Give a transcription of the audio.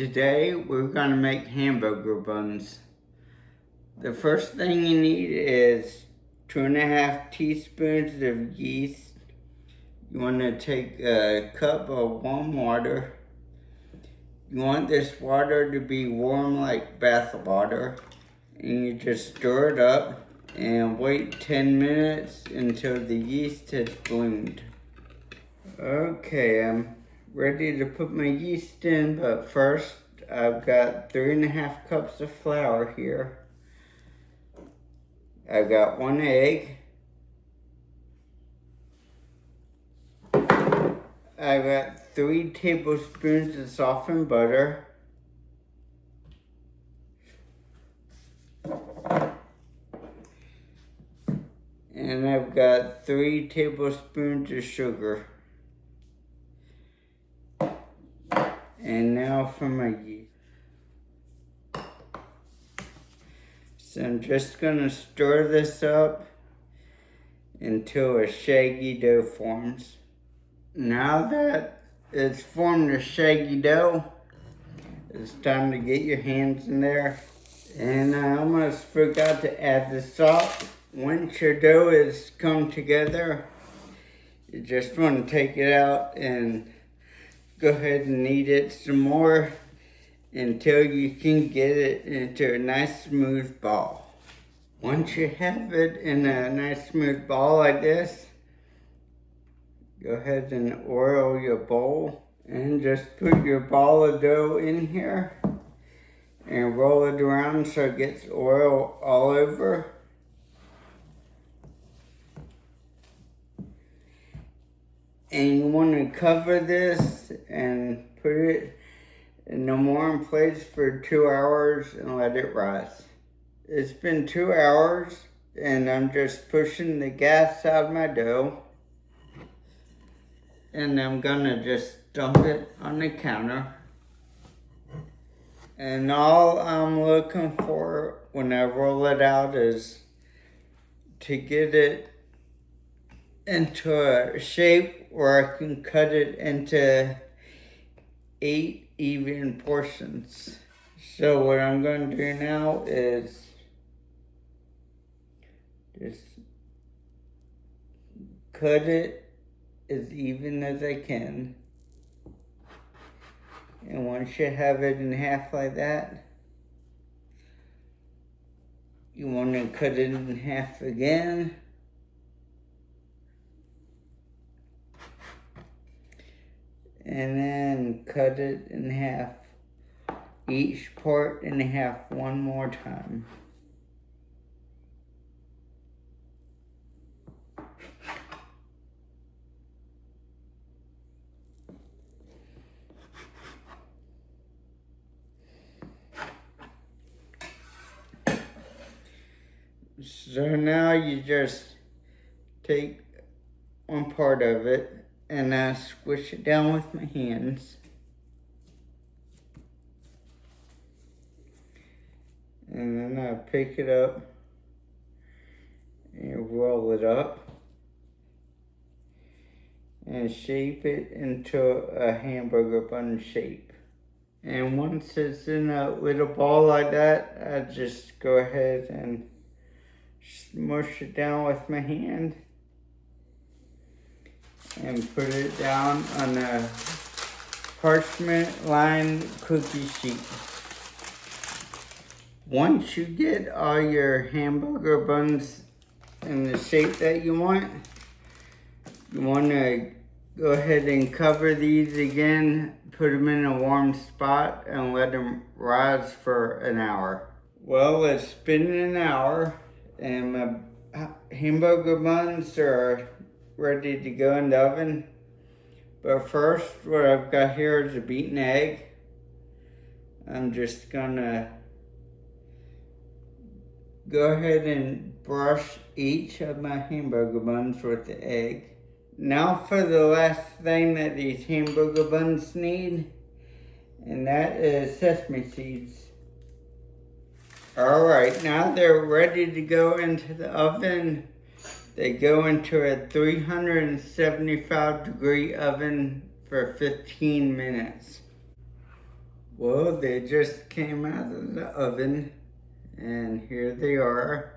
Today we're gonna make hamburger buns. The first thing you need is 2.5 teaspoons of yeast. You wanna take a cup of warm water. You want this water to be warm like bath water. And you just stir it up and wait 10 minutes until the yeast has bloomed. Okay, I'm ready to put my yeast in, but first I've got 3.5 cups of flour here. I've got 1 egg. I've got 3 tablespoons of softened butter. And I've got 3 tablespoons of sugar. And now for my yeast. So I'm just gonna stir this up until a shaggy dough forms. Now that it's formed a shaggy dough, it's time to get your hands in there. And I almost forgot to add the salt. Once your dough has come together, you just want to take it out and go ahead and knead it some more until you can get it into a nice smooth ball. Once you have it in a nice smooth ball like this, go ahead and oil your bowl and just put your ball of dough in here and roll it around so it gets oil all over. And you want to cover this and put it in the warm place for 2 hours and let it rise. It's been 2 hours and I'm just pushing the gas out of my dough. And I'm gonna just dump it on the counter. And all I'm looking for when I roll it out is to get it into a shape where I can cut it into 8 even portions. So what I'm going to do now is just cut it as even as I can. And once you have it in half like that, you want to cut it in half again. And then cut it in half, each part in half one more time. So now you just take one part of it and I squish it down with my hands. And then I pick it up and roll it up and shape it into a hamburger bun shape. And once it's in a little ball like that, I just go ahead and smush it down with my hand and put it down on a parchment-lined cookie sheet. Once you get all your hamburger buns in the shape that you want to go ahead and cover these again, put them in a warm spot and let them rise for an hour. Well, it's been an hour and my hamburger buns are ready to go in the oven. But first, what I've got here is a beaten egg. I'm just gonna go ahead and brush each of my hamburger buns with the egg. Now for the last thing that these hamburger buns need, and that is sesame seeds. Alright, now they're ready to go into the oven. They go into a 375 degree oven for 15 minutes. Well, they just came out of the oven, and here they are.